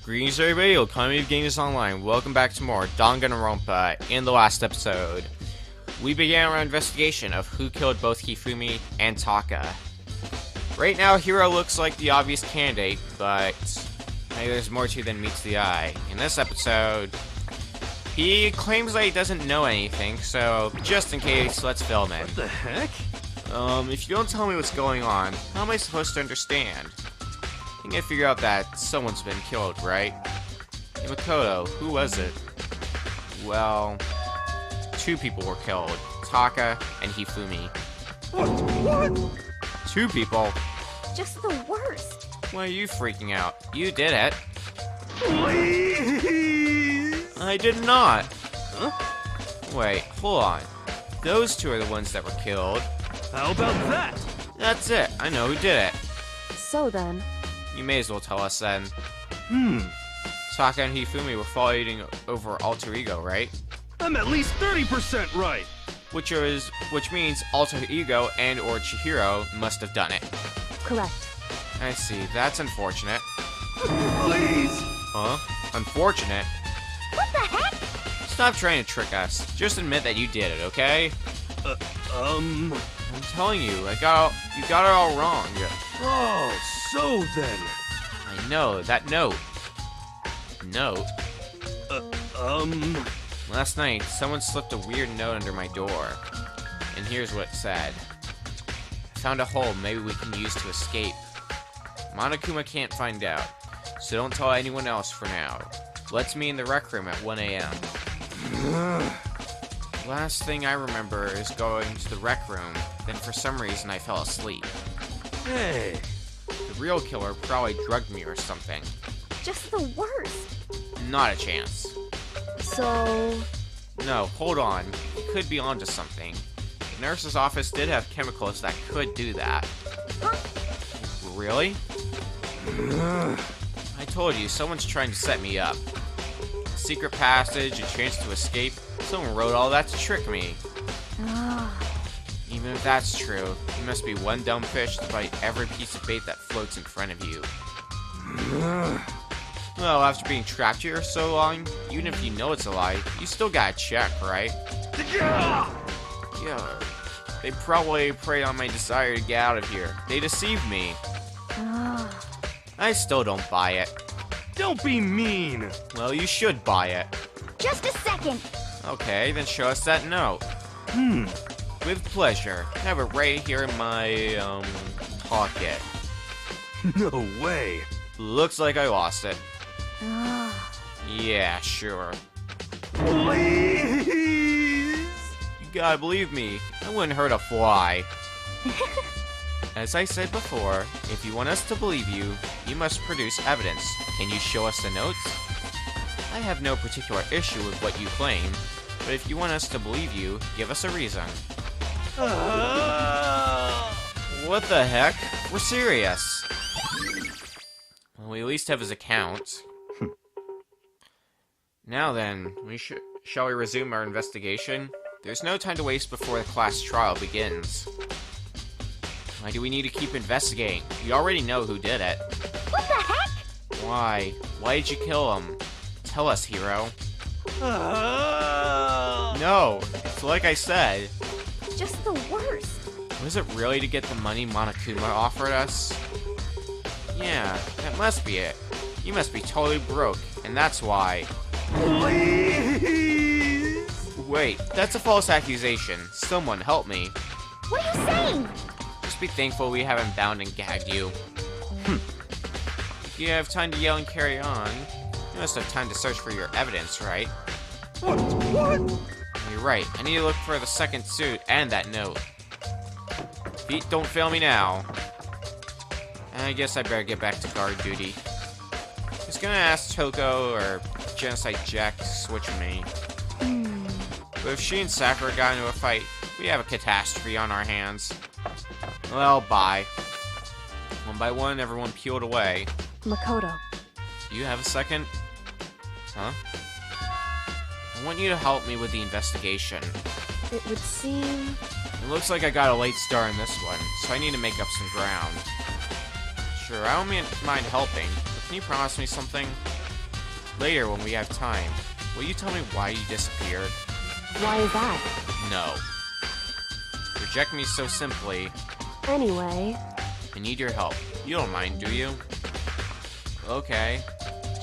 Greetings everybody, Economy of Games Online. Welcome back to more Danganronpa. In the last episode, we began our investigation of who killed both Hifumi and Taka. Right now, Hiro looks like the obvious candidate, but maybe there's more to than meets the eye. In this episode, he claims that he doesn't know anything, so just in case, let's film it. What the heck? If you don't tell me what's going on, how am I supposed to understand? I think I figure out that someone's been killed, right? Hey, Makoto, who was it? Well, two people were killed. Taka and Hifumi. What? Two people? Just the worst. Why are you freaking out? You did it. Please! I did not. Huh? Wait, hold on. Those two are the ones that were killed. How about that? That's it. I know who did it. So then, You may as well tell us then. Taka and Hifumi were fighting over alter ego, right? I'm at least 30% right! Which means alter ego and or Chihiro must have done it. correct. I see. That's unfortunate. Please! Huh? Unfortunate? What the heck? Stop trying to trick us. Just admit that you did it, okay? I'm telling you, you got it all wrong. Oh, so then. I know, that note. Note? Last night, someone slipped a weird note under my door. And here's what it said. I found a hole maybe we can use to escape. Monokuma can't find out, so don't tell anyone else for now. Let's meet in the rec room at 1 a.m. Last thing I remember is going to the rec room, then for some reason I fell asleep. Hey. The real killer probably drugged me or something. Just the worst. Not a chance. So, No, hold on. He could be onto something. The nurse's office did have chemicals that could do that. huh? Really? I told you, someone's trying to set me up. Secret passage, a chance to escape. Someone wrote all that to trick me. Ah, Even if that's true, you must be one dumb fish to bite every piece of bait that floats in front of you. Well, after being trapped here so long, even if you know it's a lie, you still gotta check, right? Yeah. They probably preyed on my desire to get out of here. They deceived me. ah. I still don't buy it. Don't be mean! Well, you should buy it. Just a second. Okay, then show us that note. With pleasure. I have it right here in my, pocket. No way! Looks like I lost it. Ah, Yeah, sure. Please! You gotta believe me. I wouldn't hurt a fly. As I said before, if you want us to believe you, you must produce evidence. Can you show us the notes? I have no particular issue with what you claim, but if you want us to believe you, give us a reason. What the heck? We're serious. Well, we at least have his account. Now then, shall we resume our investigation? There's no time to waste before the class trial begins. Why do we need to keep investigating? We already know who did it. what the heck? Why? Why did you kill him? Tell us, Hiro. No, it's like I said. Just the worst. Was it really to get the money Monokuma offered us? Yeah, that must be it. You must be totally broke, and that's why. Please! Wait, that's a false accusation. Someone help me. What are you saying? Just be thankful we haven't bound and gagged you. If you have time to yell and carry on, you must have time to search for your evidence, right? What? You're right. I need to look for the second suit and that note. Feet, don't fail me now. I guess I better get back to guard duty. I was gonna ask Toko or Genocide Jack to switch me. But if she and Sakura got into a fight, we have a catastrophe on our hands. Well, bye. One by one, everyone peeled away. Makoto. Do you have a second? Huh? I want you to help me with the investigation. It would seem... It looks like I got a late start in this one, so I need to make up some ground. Sure, I don't mind helping, but can you promise me something? Later, when we have time, will you tell me why you disappeared? Why is that? No. Reject me so simply. Anyway, I need your help. You don't mind, do you? Okay.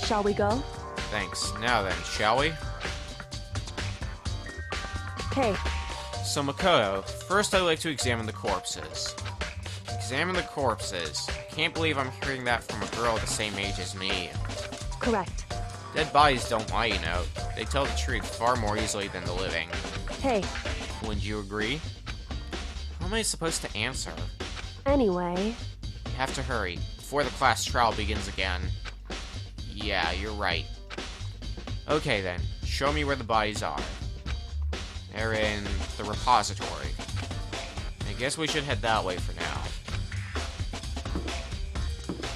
shall we go? Thanks. Now then, shall we? Hey, So, Makoto, first I'd like to examine the corpses. Examine the corpses. Can't believe I'm hearing that from a girl the same age as me. correct. Dead bodies don't lie, you know. They tell the truth far more easily than the living. Hey, Wouldn't you agree? How am I supposed to answer? anyway, We have to hurry, before the class trial begins again. Yeah, you're right. Okay then, show me where the bodies are. They're in the repository. I guess we should head that way for now.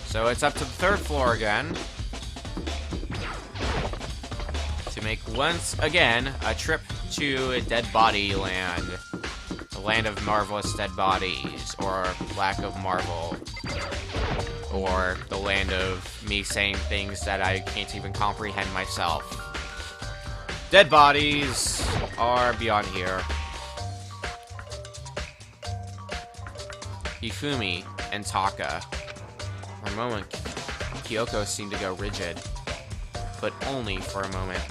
So it's up to the 3rd floor again. To make once again a trip to Dead Body Land. The land of marvelous dead bodies, or lack of marvel. Or the land of me saying things that I can't even comprehend myself. Dead bodies are beyond here. Hifumi and Taka. For a moment, Kyoko seemed to go rigid. But only for a moment.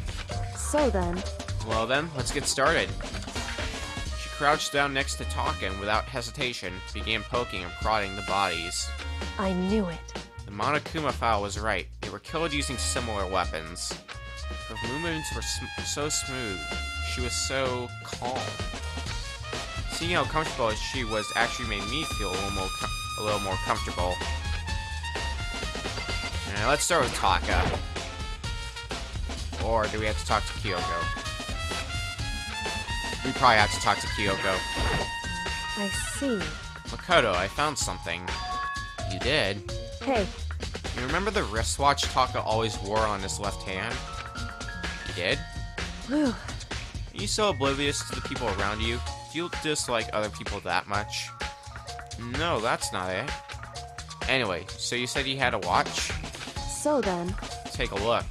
so then, Well then, let's get started. She crouched down next to Taka and without hesitation began poking and prodding the bodies. I knew it. The Monokuma file was right. They were killed using similar weapons. Her movements were so smooth. She was so calm. Seeing how comfortable she was actually made me feel a little more comfortable. Now let's start with Taka. Or do we have to talk to Kyoko? We probably have to talk to Kyoko. I see. Makoto, I found something. You did? Hey, You remember the wristwatch Taka always wore on his left hand? You did? whew, Are you so oblivious to the people around you? Do you dislike other people that much? No, that's not it. Anyway, so you said you had a watch? so then, Take a look.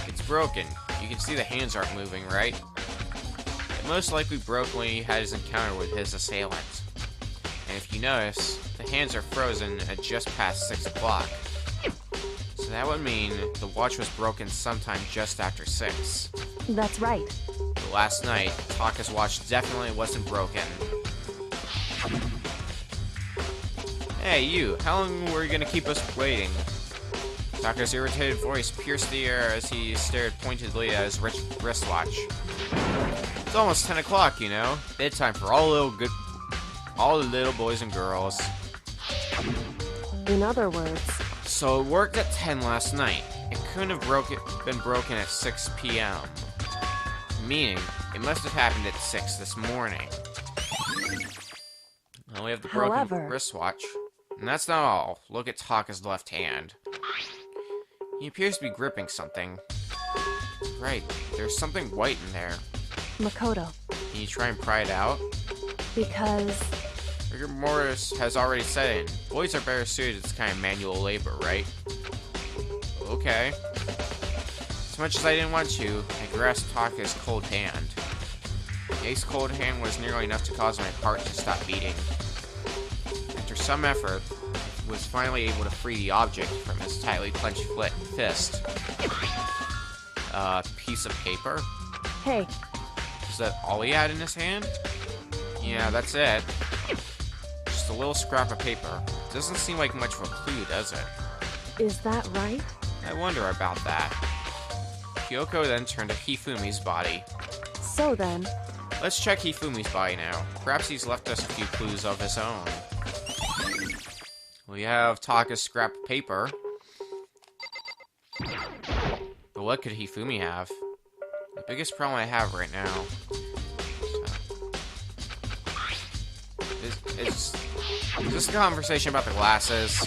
It's broken. You can see the hands aren't moving, right? It most likely broke when he had his encounter with his assailant. And if you notice, the hands are frozen at just past 6 o'clock. So that would mean the watch was broken sometime just after 6. that's right. But last night, Taka's watch definitely wasn't broken. Hey, you, how long were you gonna keep us waiting? Taka's irritated voice pierced the air as he stared pointedly at his wristwatch. It's almost 10 o'clock, you know? Bedtime for all the little boys and girls. In other words, So it worked at 10 last night. It couldn't have been broken at 6 p.m. Meaning, it must have happened at 6 this morning. Now we have the broken However- wristwatch. And that's not all. Look at Taka's left hand. He appears to be gripping something. Right, there's something white in there. Makoto, Can you try and pry it out? because Rigor mortis has already set in. Boys are better suited to this kind of manual labor, right? Okay. As much as I didn't want to, I grasped Taka's cold hand. The ice cold hand was nearly enough to cause my heart to stop beating. After some effort, I was finally able to free the object from his tightly clenched fist. Piece of paper? hey, Is that all he had in his hand? Yeah, that's it. Just a little scrap of paper. Doesn't seem like much of a clue, does it? is that right? I wonder about that. Kyoko then turned to Hifumi's body. So then, Let's check Hifumi's body now. Perhaps he's left us a few clues of his own. We have Taka's scrap of paper. But what could Hifumi have? The biggest problem I have right now is this conversation about the glasses.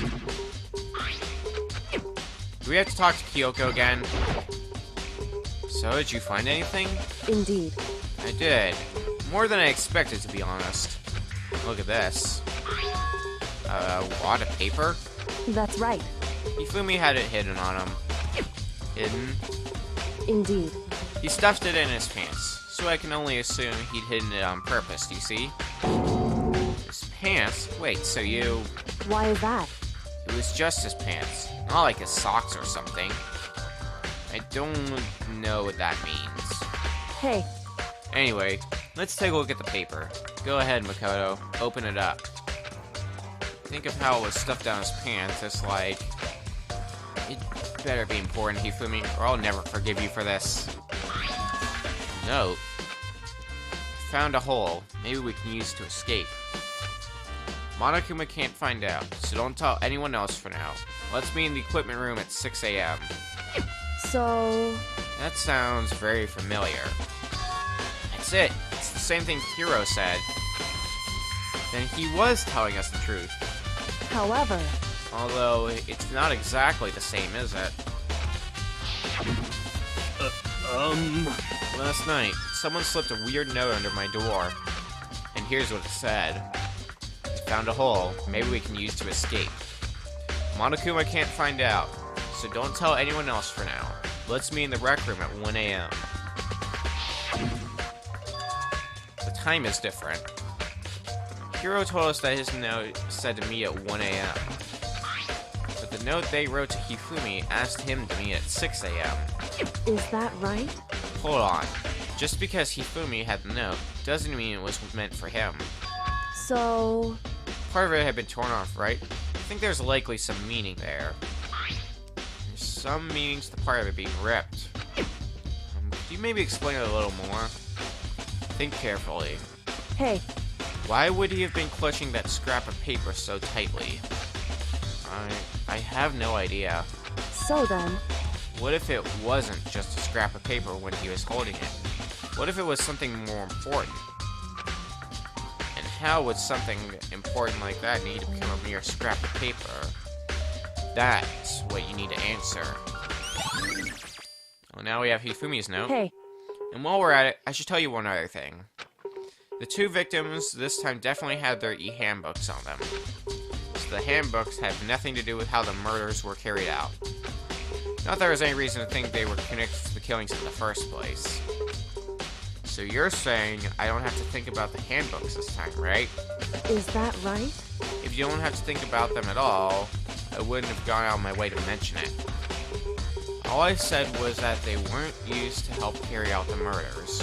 Do we have to talk to Kyoko again? So, did you find anything? indeed. I did. More than I expected, to be honest. Look at this. A wad of paper? That's right. Hifumi had it hidden on him. hidden? Indeed. He stuffed it in his pants, so I can only assume he'd hidden it on purpose, do you see? His pants? Wait, so you... Why is that? It was just his pants, not like his socks or something. I don't know what that means. Hey, Anyway, let's take a look at the paper. Go ahead, Makoto. Open it up. Think of how it was stuffed down his pants. It's like... It better be important, Hifumi, or I'll never forgive you for this. Note. Found a hole. Maybe we can use it to escape. Monokuma can't find out, so don't tell anyone else for now. Let's meet in the equipment room at 6 a.m. so... That sounds very familiar. That's it. It's the same thing Hiro said. Then he was telling us the truth. However... Although, it's not exactly the same, is it? Last night, someone slipped a weird note under my door. And here's what it said. Found a hole. Maybe we can use to escape. Monokuma can't find out, so don't tell anyone else for now. Let's meet in the rec room at 1 a.m. The time is different. Hiro told us that his note said to meet at 1 a.m. But the note they wrote to Hifumi asked him to meet at 6 a.m. Is that right? Hold on. Just because Hifumi had the note doesn't mean it was meant for him. So... Part of it had been torn off, right? I think there's likely some meaning there. There's some meaning to the part of it being ripped. Could you maybe explain it a little more? Think carefully. Hey, Why would he have been clutching that scrap of paper so tightly? I have no idea. so then... What if it wasn't just a scrap of paper when he was holding it? What if it was something more important? And how would something important like that need to become a mere scrap of paper? That's what you need to answer. Well, now we have Hifumi's note. Hey, And while we're at it, I should tell you one other thing. The two victims this time definitely had their e-handbooks on them. So the handbooks have nothing to do with how the murders were carried out. Not that there was any reason to think they were connected to the killings in the first place. So you're saying I don't have to think about the handbooks this time, right? is that right? If you don't have to think about them at all, I wouldn't have gone out of my way to mention it. All I said was that they weren't used to help carry out the murders.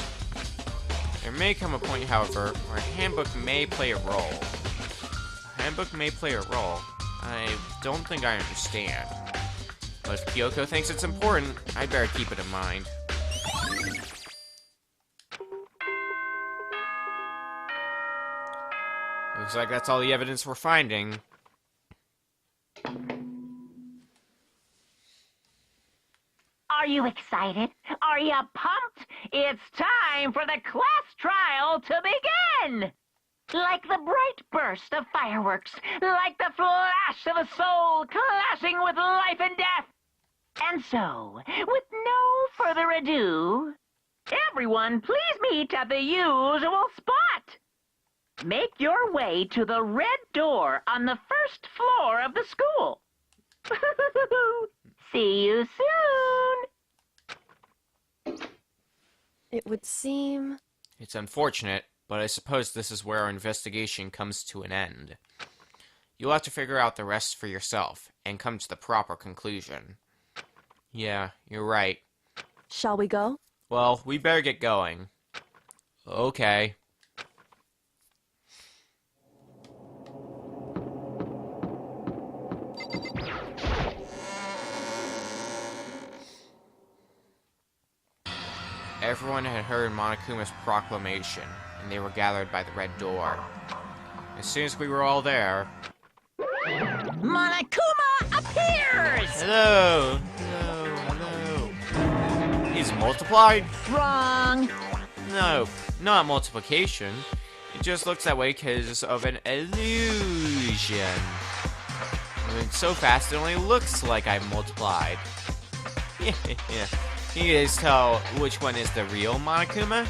There may come a point, however, where a handbook may play a role. A handbook may play a role. I don't think I understand. But if Kyoko thinks it's important, I'd better keep it in mind. Looks like that's all the evidence we're finding. Are you excited? Are you pumped? It's time for the class trial to begin! Like the bright burst of fireworks, like the flash of a soul clashing with life and death. And so, with no further ado, everyone please meet at the usual spot. Make your way to the red door on the first floor of the school. See you soon. It would seem... It's unfortunate, but I suppose this is where our investigation comes to an end. You'll have to figure out the rest for yourself, and come to the proper conclusion. Yeah, you're right. Shall we go? Well, we better get going. Okay. Everyone had heard Monokuma's proclamation, and they were gathered by the red door. As soon as we were all there... Monokuma appears! Hello! Hello, hello. He's multiplied? Wrong. No, not multiplication. It just looks that way because of an illusion. Moving so fast, it only looks like I'm multiplied. Yeah. Can you guys tell which one is the real Monokuma?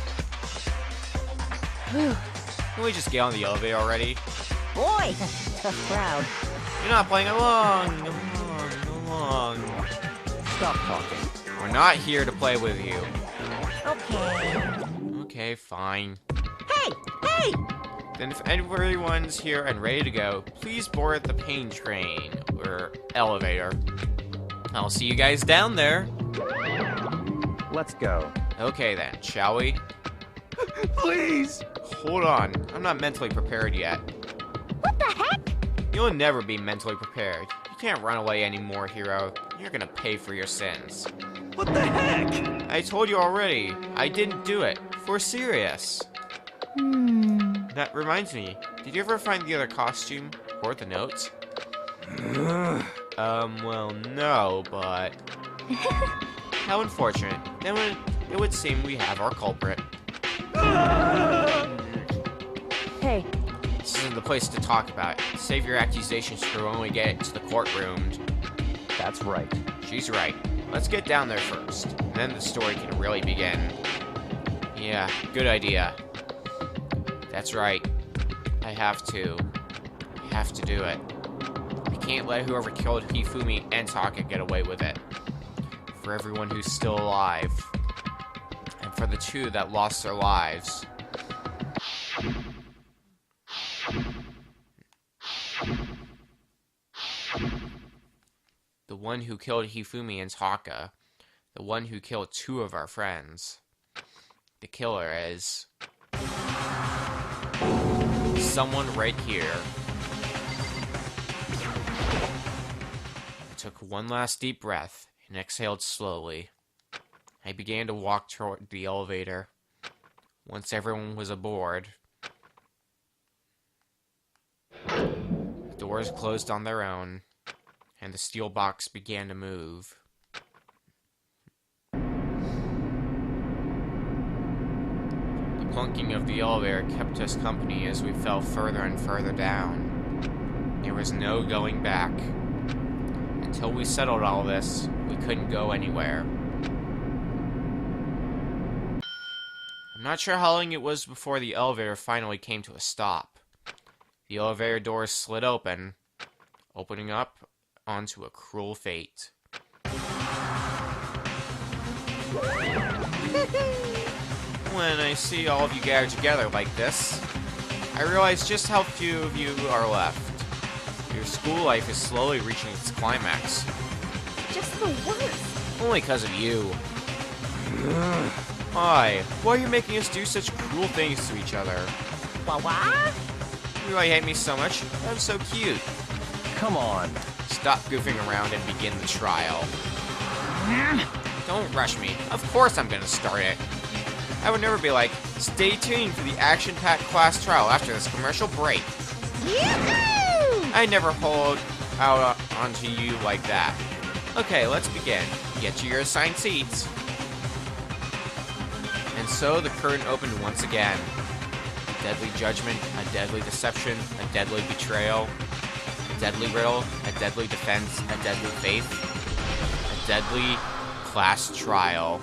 Whew. Can we just get on the elevator already? Boy, tough crowd. You're not playing along. Along. Stop talking. not here to play with you. Okay. Okay, fine. Hey! Hey! Then if everyone's here and ready to go, please board the pain train, or elevator. I'll see you guys down there. Let's go. Okay then, shall we? Please! Hold on, I'm not mentally prepared yet. What the heck? You'll never be mentally prepared. You can't run away anymore, hero. You're gonna pay for your sins. What the heck? I told you already, I didn't do it. For serious. That reminds me, did you ever find the other costume? Or the notes? Well, no, but... How unfortunate. Then it would seem we have our culprit. Hey, This isn't the place to talk about it. Save your accusations for when we get to the courtroom. That's right. She's right. Let's get down there first. Then the story can really begin. Yeah, good idea. That's right. I have to do it. I can't let whoever killed Hifumi and Taka get away with it. For everyone who's still alive. And for the two that lost their lives. The one who killed Hifumi and Taka. The one who killed two of our friends. The killer is... someone right here. I took one last deep breath and exhaled slowly. I began to walk toward the elevator. Once everyone was aboard, the doors closed on their own, and the steel box began to move. The clunking of the elevator kept us company as we fell further and further down. There was no going back. Until we settled all this, we couldn't go anywhere. I'm not sure how long it was before the elevator finally came to a stop. The elevator doors slid open, opening up onto a cruel fate. When I see all of you gathered together like this, I realize just how few of you are left. Your school life is slowly reaching its climax. just the worst. Only because of you. Why? Why are you making us do such cruel things to each other? What? You really hate me so much? I'm so cute. Come on. Stop goofing around and begin the trial. Don't rush me. Of course I'm gonna start it. I would never be like, stay tuned for the action-packed class trial after this commercial break. Yoo-hoo! I never hold out onto you like that. Okay, let's begin. Get to your assigned seats. And so the curtain opened once again. A deadly judgment, a deadly deception, a deadly betrayal, a deadly riddle, a deadly defense, a deadly faith, a deadly class trial.